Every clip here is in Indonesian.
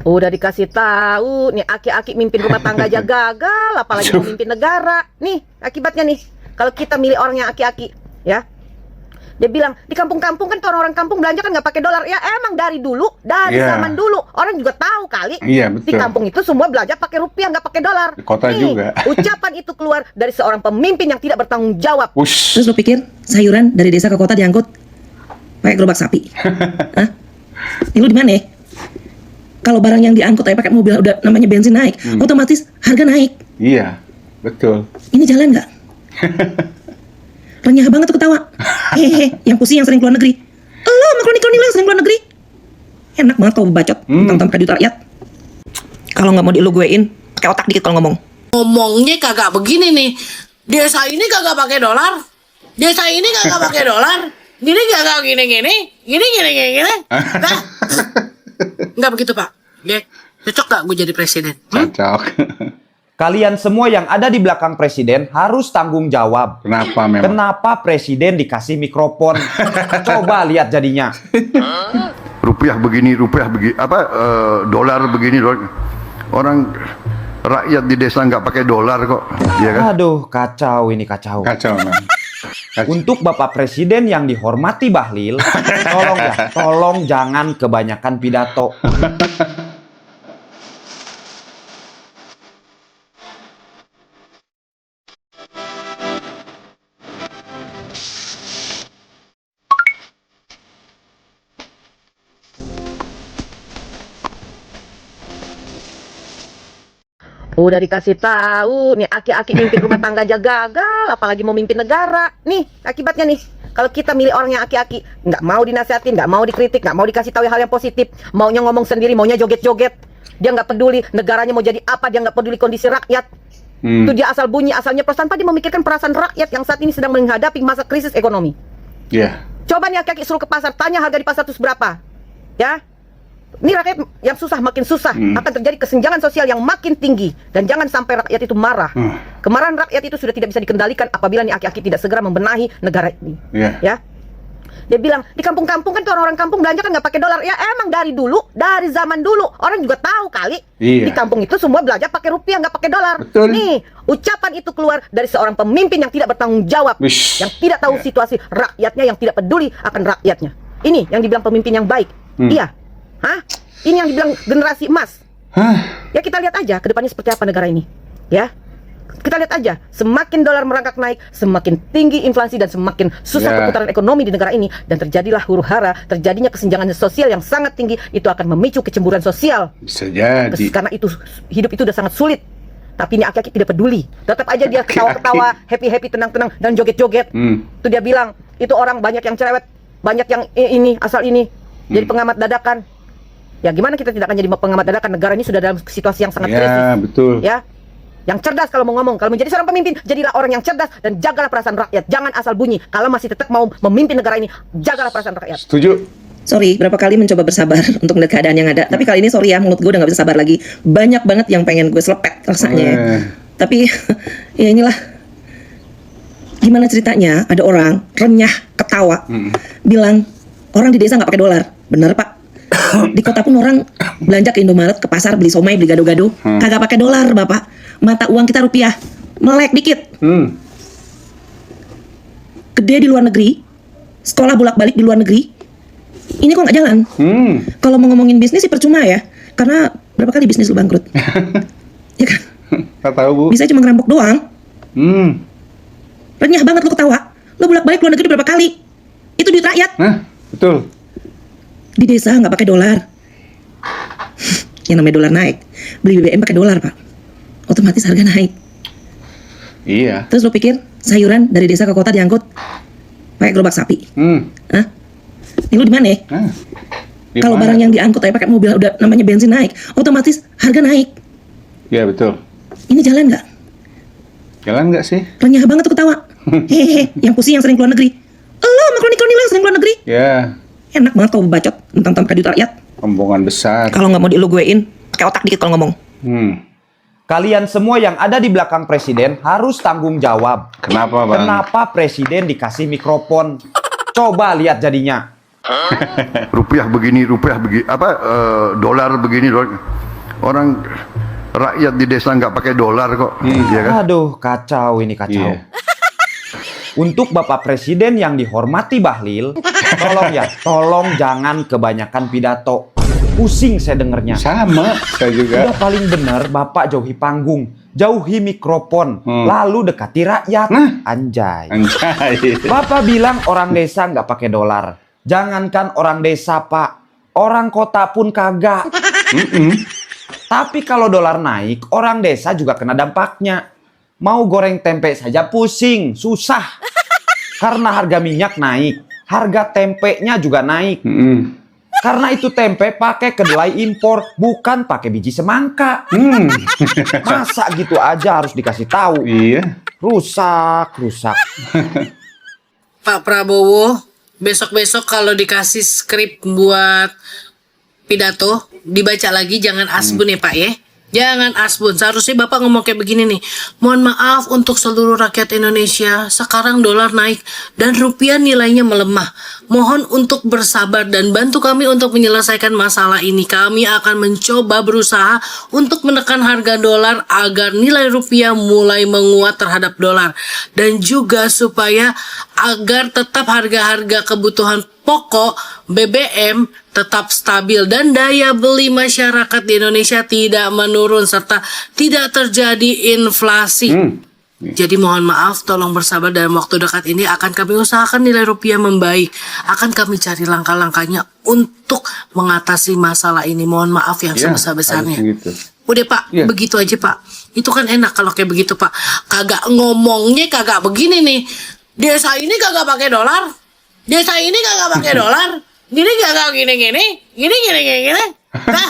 Udah dikasih tahu, nih aki-aki mimpin rumah tangga aja gagal, apalagi mau mimpin negara. Nih, akibatnya nih, kalau kita milih orang yang aki-aki, ya. Dia bilang, di kampung-kampung kan orang-orang kampung belanja kan nggak pakai dolar. Ya emang dari dulu, dari zaman dulu. Orang juga tahu kali. Iya, betul. Di kampung itu semua belanja pakai rupiah, nggak pakai dolar. Di kota nih, juga. Ucapan itu keluar dari seorang pemimpin yang tidak bertanggung jawab. Ush. Terus lo pikir sayuran dari desa ke kota diangkut pakai gerobak sapi? Hah? Ini lo di mana ya? Kalau barang yang diangkut aja pakai mobil udah namanya bensin naik, otomatis harga naik. Iya, betul. Ini jalan nggak? Renyah banget tuh ketawa. Hehehe, yang pusing yang sering keluar negeri. Lo sama kroni-kroni lo yang sering keluar negeri. Enak banget kau bacot tentang kredit rakyat. Kalau nggak mau diluguein, pakai otak dikit kalau ngomong. Ngomongnya kagak begini nih. Desa ini kagak pakai dolar. Desa ini kagak pakai dolar. Gini kagak gini. Gini. Nah, nggak begitu Pak. Oke, cocok gak gue jadi presiden? Cocok. Kalian semua yang ada di belakang presiden harus tanggung jawab. Kenapa memang? Kenapa presiden dikasih mikrofon? Coba lihat jadinya. Rupiah begini, dolar begini, orang rakyat di desa nggak pakai dolar kok, ya kan? Aduh, kacau ini kacau. Kacau, memang. Kacau. Untuk Bapak Presiden yang dihormati Bahlil, tolong jangan kebanyakan pidato. Udah dikasih tahu, nih aki-aki mimpin rumah tangga aja gagal, apalagi mau mimpin negara. Nih, akibatnya nih, kalau kita milih orang yang aki-aki, nggak mau dinasihatin, nggak mau dikritik, nggak mau dikasih tahu hal yang positif, maunya ngomong sendiri, maunya joget-joget. Dia nggak peduli negaranya mau jadi apa, dia nggak peduli kondisi rakyat. Itu dia asal bunyi, asal nyeplos tanpa dia memikirkan perasaan rakyat yang saat ini sedang menghadapi masa krisis ekonomi. Iya. Coba nih aki-aki suruh ke pasar, tanya harga di pasar itu seberapa. Ya. Ini rakyat yang susah makin susah, akan terjadi kesenjangan sosial yang makin tinggi, dan jangan sampai rakyat itu marah. Kemarahan rakyat itu sudah tidak bisa dikendalikan apabila nih aki-aki tidak segera membenahi negara ini. Ya, dia bilang di kampung-kampung kan orang-orang kampung belanja kan nggak pakai dolar. Ya emang dari dulu, dari zaman dulu. Orang juga tahu kali. Iya. Di kampung itu semua belanja pakai rupiah, nggak pakai dolar. Betul. Nih, ucapan itu keluar dari seorang pemimpin yang tidak bertanggung jawab, Wish. yang tidak tahu situasi rakyatnya, yang tidak peduli akan rakyatnya. Ini yang dibilang pemimpin yang baik. Iya. Hah? Ini yang dibilang generasi emas. Ya kita lihat aja ke depannya seperti apa negara ini. Ya. Kita lihat aja, semakin dolar merangkak naik, semakin tinggi inflasi dan semakin susah perputaran ekonomi di negara ini, dan terjadilah huru-hara, terjadinya kesenjangan sosial yang sangat tinggi. Itu akan memicu kecemburuan sosial. Bisa jadi. Karena itu hidup itu udah sangat sulit. Tapi ini aki-aki tidak peduli. Tetap aja dia ketawa-ketawa, happy-happy, tenang-tenang, dan joget-joget. Itu dia bilang, itu orang banyak yang cerewet, banyak yang ini, asal ini. Jadi pengamat dadakan. Ya gimana kita tidak akan jadi pengamat dadakan? Negara ini sudah dalam situasi yang sangat krisis. Ya, betul. Ya, yang cerdas kalau mau ngomong, kalau menjadi seorang pemimpin, jadilah orang yang cerdas dan jagalah perasaan rakyat. Jangan asal bunyi. Kalau masih tetap mau memimpin negara ini, jagalah perasaan rakyat. Setuju. Sorry, berapa kali mencoba bersabar untuk melihat keadaan yang ada. Tapi kali ini sorry ya, mulut gue udah gak bisa sabar lagi. Banyak banget yang pengen gue selepet rasanya ya. Tapi ya inilah. Gimana ceritanya ada orang renyah ketawa bilang orang di desa nggak pakai dolar. Bener Pak. Di kota pun orang belanja ke Indomaret, ke pasar beli somai, beli gado-gado, kagak pakai dolar Bapak. Mata uang kita rupiah, melek dikit. Gede di luar negeri, sekolah bolak-balik di luar negeri. Ini kok nggak jalan? Kalau mau ngomongin bisnis sih percuma ya, karena berapa kali bisnis lu bangkrut? Ya kan? Nggak tahu, Bu. Bisa cuma ngerampok doang. Renyah banget lu ketawa. Lu bolak-balik luar negeri berapa kali? Itu duit rakyat. Betul. Di desa nggak pakai dolar. Yang namanya dolar naik, beli BBM pakai dolar Pak, otomatis harga naik. Iya. Terus lo pikir sayuran dari desa ke kota diangkut pakai gerobak sapi? Hah? Ini lu di mana ya? Kalau barang yang diangkut aja pakai mobil udah namanya bensin naik, otomatis harga naik. Iya, betul. Ini jalan nggak? Jalan nggak sih? Renyah banget tuh ketawa. Hehehe, yang pusing yang sering keluar negeri. Lo sama kroni-kroni lo yang sering keluar negeri. Ya. Enak banget kau bacot tentang kredit rakyat. Rombongan besar. Kalau nggak mau diluguein, pakai otak dikit kalau ngomong. Kalian semua yang ada di belakang presiden harus tanggung jawab. Kenapa, Bang? Kenapa presiden dikasih mikrofon? Coba lihat jadinya. Rupiah begini, dolar begini, orang rakyat di desa nggak pakai dolar kok, ya kan? Aduh, kacau ini kacau. Iya. Untuk Bapak Presiden yang dihormati Bahlil, tolong jangan kebanyakan pidato. Pusing saya dengernya. Sama, saya juga. Udah paling bener Bapak jauhi panggung, jauhi mikrofon, lalu dekati rakyat. Nah. Anjay. Anjay. Bapak bilang orang desa nggak pakai dolar. Jangankan orang desa, Pak, orang kota pun kagak. Tapi kalau dolar naik, orang desa juga kena dampaknya. Mau goreng tempe saja pusing, susah. Karena harga minyak naik, harga tempenya juga naik. Karena itu tempe pakai kedelai impor, bukan pakai biji semangka. Masa gitu aja harus dikasih tahu? Iya. Rusak. Pak Prabowo, besok-besok kalau dikasih skrip buat pidato, dibaca lagi, jangan asbun ya Pak ya. Jangan asbun. Seharusnya Bapak ngomong kayak begini nih. Mohon maaf untuk seluruh rakyat Indonesia. Sekarang dolar naik dan rupiah nilainya melemah. Mohon untuk bersabar dan bantu kami untuk menyelesaikan masalah ini. Kami akan mencoba berusaha untuk menekan harga dolar agar nilai rupiah mulai menguat terhadap dolar. Dan juga supaya agar tetap harga-harga kebutuhan pokok BBM tetap stabil dan daya beli masyarakat di Indonesia tidak menurun serta tidak terjadi inflasi. Jadi mohon maaf, tolong bersabar, dalam waktu dekat ini akan kami usahakan nilai rupiah membaik. Akan kami cari langkah-langkahnya untuk mengatasi masalah ini. Mohon maaf yang sebesar-besarnya. Gitu. Udah Pak, begitu aja Pak. Itu kan enak kalau kayak begitu Pak. Kagak ngomongnya kagak begini nih. Desa ini kagak pakai dolar. Desa ini kagak pakai dolar. Gini kagak gini. Nah,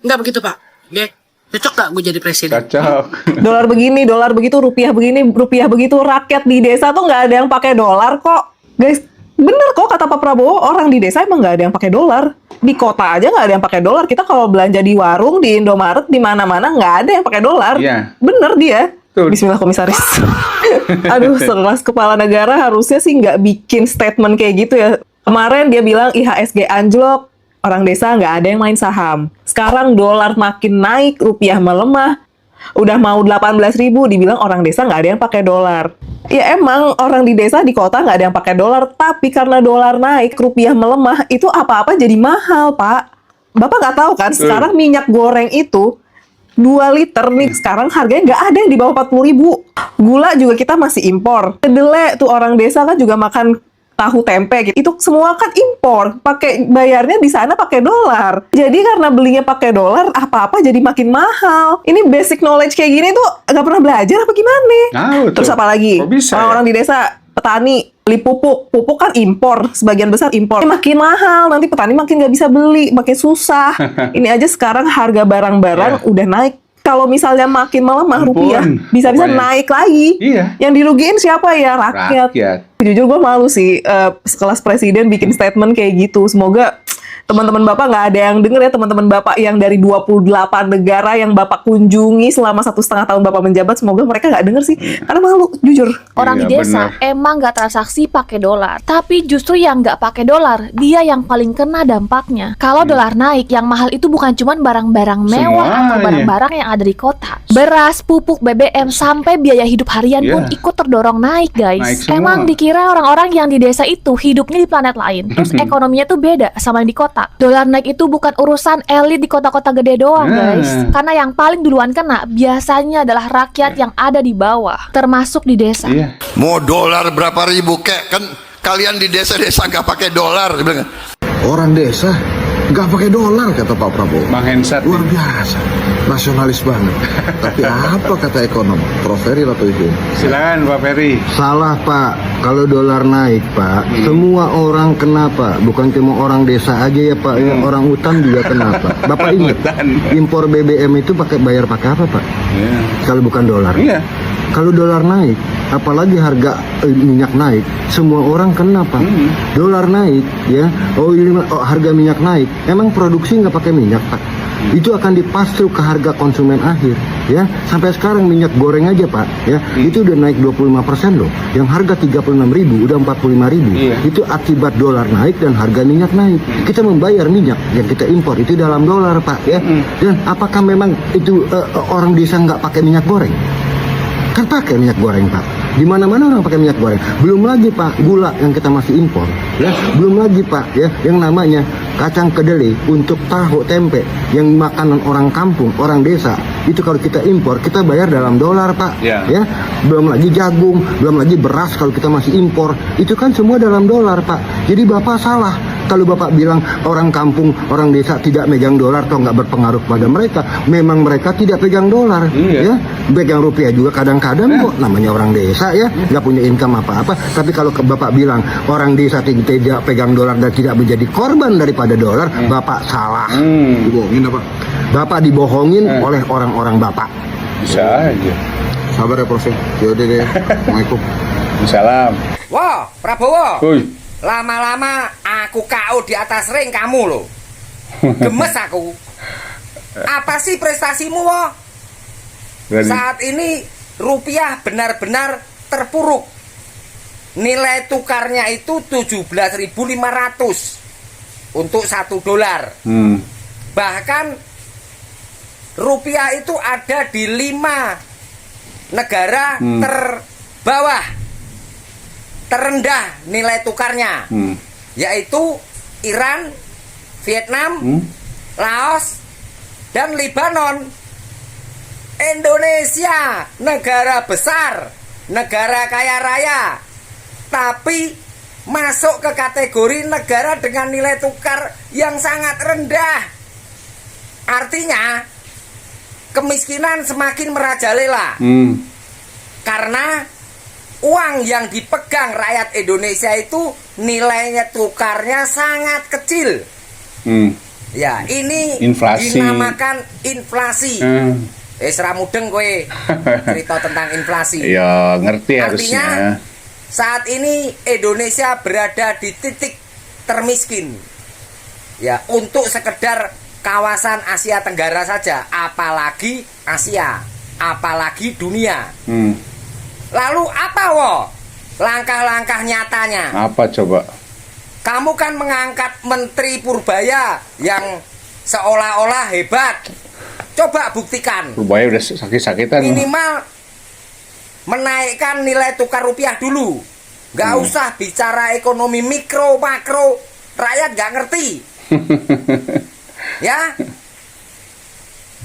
nggak begitu Pak. Oke, cocok gak gue jadi presiden? Cocok. Dolar begini, dolar begitu, rupiah begini, rupiah begitu. Rakyat di desa tuh nggak ada yang pakai dolar kok, guys. Bener kok kata Pak Prabowo, orang di desa emang nggak ada yang pakai dolar. Di kota aja nggak ada yang pakai dolar. Kita kalau belanja di warung, di Indomaret, di mana-mana nggak ada yang pakai dolar. Iya. Bener dia. Betul. Bismillah komisaris. Aduh, sekelas kepala negara harusnya sih nggak bikin statement kayak gitu ya. Kemarin dia bilang IHSG anjlok, orang desa nggak ada yang main saham. Sekarang dolar makin naik, rupiah melemah. Udah mau 18.000, dibilang orang desa nggak ada yang pakai dolar. Ya emang orang di desa, di kota nggak ada yang pakai dolar. Tapi karena dolar naik, rupiah melemah, itu apa-apa jadi mahal, Pak. Bapak nggak tahu kan, sekarang minyak goreng itu 2 liter nih, sekarang harganya nggak ada yang di bawah 40.000. Gula juga kita masih impor. Kedelai tuh orang desa kan juga makan tahu tempe gitu. Itu semua kan impor. Pakai bayarnya di sana pakai dolar. Jadi karena belinya pakai dolar, apa-apa jadi makin mahal. Ini basic knowledge kayak gini tuh nggak pernah belajar apa gimana? Terus apa lagi? Orang-orang di desa, petani beli pupuk. Pupuk kan impor, sebagian besar impor. Ini makin mahal, nanti petani makin nggak bisa beli, makin susah. Ini aja sekarang harga barang-barang udah naik. Kalau misalnya makin melemah rupiah, bisa-bisa naik lagi. Iya. Yang dirugiin siapa ya? Rakyat. Jujur gue malu sih sekelas presiden bikin statement kayak gitu. Semoga teman-teman Bapak nggak ada yang denger ya, teman-teman Bapak yang dari 28 negara yang Bapak kunjungi selama 1,5 tahun Bapak menjabat, semoga mereka nggak denger sih, karena malu, jujur. Orang di desa emang nggak transaksi pakai dolar, tapi justru yang nggak pakai dolar, dia yang paling kena dampaknya. Kalau dolar naik, yang mahal itu bukan cuma barang-barang mewah atau barang-barang yang ada di kota. Beras, pupuk, BBM, sampai biaya hidup harian pun ikut terdorong naik, guys. Emang dikira orang-orang yang di desa itu hidupnya di planet lain, terus ekonominya tuh beda sama yang di kota. Dolar naik itu bukan urusan elit di kota-kota gede doang, guys. Karena yang paling duluan kena biasanya adalah rakyat yang ada di bawah, termasuk di desa. Mau dolar berapa ribu kek, kan kalian di desa-desa nggak pakai dolar. Orang desa nggak pakai dolar, kata Pak Prabowo. Bang Hensat. Luar biasa, nasionalis banget. Tapi apa kata ekonom? Prof. Ferry atau itu? Silakan Pak Ferry. Salah Pak, kalau dolar naik Pak, semua orang kena Pak. Bukan cuma orang desa aja ya Pak, ya, orang hutan juga kena Pak. Bapak ingat, impor BBM itu bayar pakai apa Pak? Kalau bukan dolar. Kalau dolar naik, apalagi harga minyak naik, semua orang kena Pak. Dolar naik, ya. Harga minyak naik. Emang produksi nggak pakai minyak Pak? itu akan dipastru ke harga konsumen akhir, ya. Sampai sekarang minyak goreng aja Pak, ya, itu udah naik 25% loh. Yang harga 36.000 udah 45.000. Itu akibat dolar naik dan harga minyak naik. Kita membayar minyak yang kita impor itu dalam dolar Pak, ya. Dan apakah memang itu orang desa nggak pakai minyak goreng? Kan pakai minyak goreng Pak. Di mana-mana orang pakai minyak goreng. Belum lagi Pak, gula yang kita masih impor. Ya, belum lagi Pak, ya, yang namanya kacang kedelai untuk tahu tempe yang makanan orang kampung, orang desa. Itu kalau kita impor, kita bayar dalam dolar Pak. Ya. Ya, belum lagi jagung, belum lagi beras kalau kita masih impor. Itu kan semua dalam dolar Pak. Jadi Bapak salah kalau Bapak bilang orang kampung, orang desa tidak megang dolar atau nggak berpengaruh pada mereka. Memang mereka tidak pegang dolar, ya, pegang rupiah juga kadang-kadang kok. Namanya orang desa, ya, nggak punya income apa-apa. Tapi kalau Bapak bilang orang desa tidak pegang dolar dan tidak menjadi korban daripada dolar, Bapak salah. Dibohongin apa? Bapak dibohongin oleh orang-orang Bapak. Bisa aja. Sabar ya Prof. Yaudah deh. Assalamualaikum. Salam. Wah, Prabowo. Woi. Lama-lama aku KO di atas ring kamu loh. Gemes aku. Apa sih prestasimu, Wo? Saat ini rupiah benar-benar terpuruk. Nilai tukarnya itu 17.500 untuk $1. Bahkan rupiah itu ada di 5 negara terbawah, terendah nilai tukarnya, yaitu Iran, Vietnam, Laos, dan Lebanon. Indonesia negara besar, negara kaya raya, tapi masuk ke kategori negara dengan nilai tukar yang sangat rendah. Artinya kemiskinan semakin merajalela. Karena uang yang dipegang rakyat Indonesia itu nilainya tukarnya sangat kecil. Ya, ini Inflasi. dinamakan inflasi. Serah mudeng kowe cerita tentang inflasi. Ya, ngerti Artinya harusnya. saat ini Indonesia berada di titik termiskin. Ya, untuk sekedar kawasan Asia Tenggara saja, apalagi Asia, apalagi dunia. Lalu apa, Wo? Langkah-langkah nyatanya? Apa coba? Kamu kan mengangkat Menteri Purbaya yang seolah-olah hebat. Coba buktikan. Purbaya udah sakit-sakitan. Minimal menaikkan nilai tukar rupiah dulu. Gak usah bicara ekonomi mikro, makro. Rakyat gak ngerti. Ya.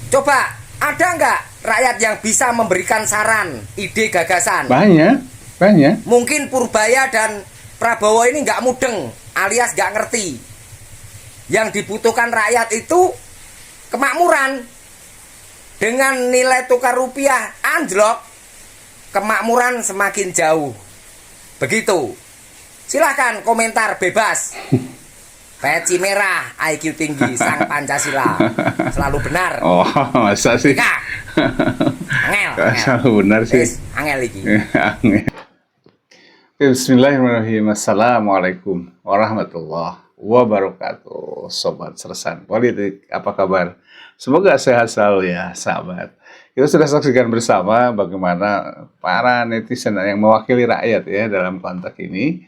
Coba, ada nggak rakyat yang bisa memberikan saran, ide, gagasan? Banyak. Mungkin Purbaya dan Prabowo ini nggak mudeng, alias nggak ngerti. Yang dibutuhkan rakyat itu kemakmuran. Dengan nilai tukar rupiah anjlok, kemakmuran semakin jauh. Begitu. Silahkan komentar bebas. Peci merah, IQ tinggi, sang Pancasila. Selalu benar. Oh, masa sih? Angel. Selalu benar sih. Angel iki. Angel. Bismillahirrahmanirrahim. Assalamualaikum warahmatullahi wabarakatuh. Sobat Sersan Politik, apa kabar? Semoga sehat selalu ya, sahabat. Kita sudah saksikan bersama bagaimana para netizen yang mewakili rakyat ya dalam konteks ini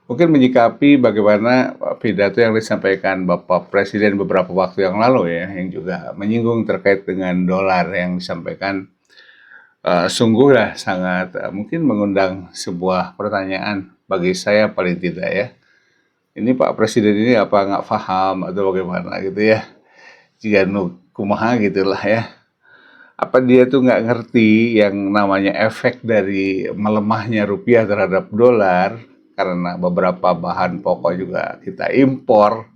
mungkin menyikapi bagaimana pidato yang disampaikan Bapak Presiden beberapa waktu yang lalu ya, yang juga menyinggung terkait dengan dolar yang disampaikan. Sungguhlah sangat mungkin mengundang sebuah pertanyaan bagi saya paling tidak ya. Ini Pak Presiden ini apa nggak paham atau bagaimana gitu ya? Jika kumaha gitulah ya. Apa dia tuh nggak ngerti yang namanya efek dari melemahnya rupiah terhadap dolar karena beberapa bahan pokok juga kita impor.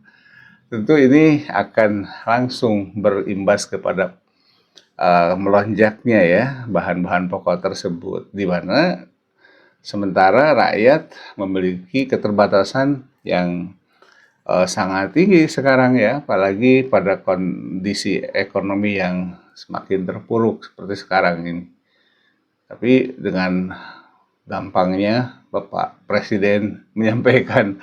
Tentu ini akan langsung berimbas kepada melonjaknya ya bahan-bahan pokok tersebut, di mana sementara rakyat memiliki keterbatasan yang sangat tinggi sekarang ya, apalagi pada kondisi ekonomi yang semakin terpuruk seperti sekarang ini. Tapi dengan gampangnya Bapak Presiden menyampaikan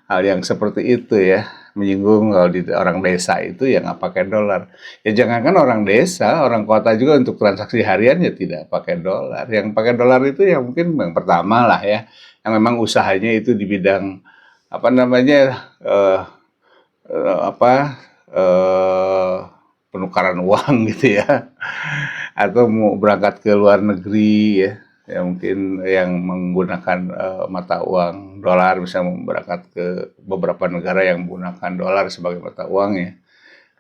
hal yang seperti itu ya, menyinggung kalau di orang desa itu ya nggak pakai dolar. Ya jangankan orang desa, orang kota juga untuk transaksi harian ya tidak pakai dolar. Yang pakai dolar itu ya mungkin yang pertama lah ya, yang memang usahanya itu di bidang apa namanya penukaran uang gitu ya, atau mau berangkat ke luar negeri ya. Ya mungkin yang menggunakan mata uang dolar bisa berangkat ke beberapa negara yang menggunakan dolar sebagai mata uang ya.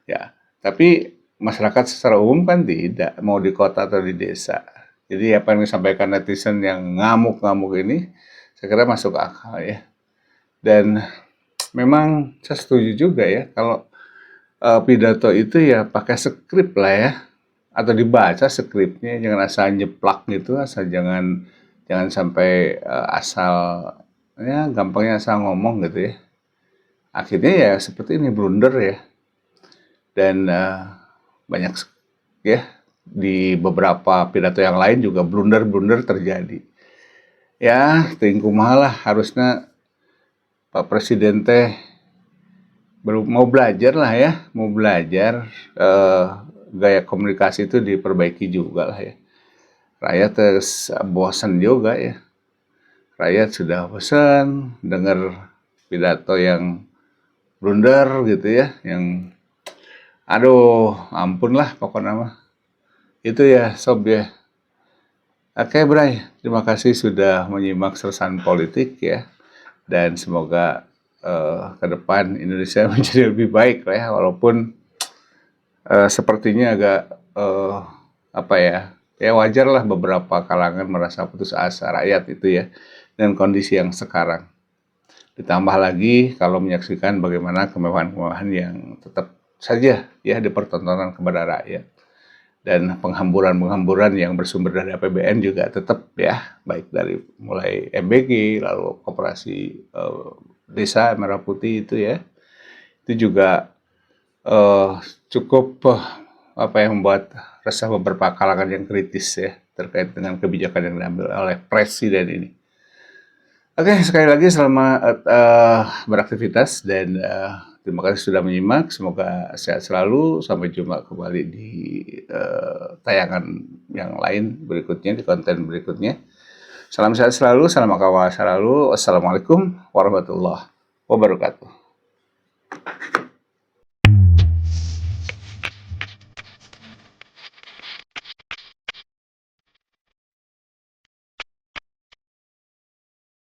Ya, tapi masyarakat secara umum kan tidak, mau di kota atau di desa. Jadi apa yang disampaikan netizen yang ngamuk-ngamuk ini saya kira masuk akal ya. Dan memang saya setuju juga ya kalau pidato itu ya pakai skrip lah ya, atau dibaca skripnya, jangan asal nyeplak gitu, asal jangan sampai asal ya gampangnya asal ngomong gitu ya. Akhirnya ya seperti ini, blunder ya. Dan banyak ya di beberapa pidato yang lain juga blunder-blunder terjadi. Ya, tingku malah harusnya Pak Presiden teh mau belajar lah ya, mau belajar gaya komunikasi itu diperbaiki juga lah ya. Rakyat bosan juga ya. Rakyat sudah bosan dengar pidato yang blunder gitu ya, yang aduh ampun lah pokoknya mah. Itu ya sob ya. Oke Bray, terima kasih sudah menyimak Sersan Politik ya. Dan semoga ke depan Indonesia menjadi lebih baik lah ya, walaupun sepertinya agak apa ya wajar lah beberapa kalangan merasa putus asa rakyat itu ya dengan kondisi yang sekarang. Ditambah lagi kalau menyaksikan bagaimana kemewahan-kemewahan yang tetap saja ya dipertontonkan kepada rakyat, dan penghamburan-penghamburan yang bersumber dari APBN juga tetap ya, baik dari mulai MBG lalu koperasi desa Merah Putih itu ya, itu juga cukup yang membuat resah beberapa kalangan yang kritis ya terkait dengan kebijakan yang diambil oleh presiden ini. Oke, sekali lagi selamat beraktivitas dan terima kasih sudah menyimak. Semoga sehat selalu. Sampai jumpa kembali di tayangan yang lain berikutnya, di konten berikutnya. Salam sehat selalu, salam akawal selalu. Wassalamualaikum warahmatullahi wabarakatuh.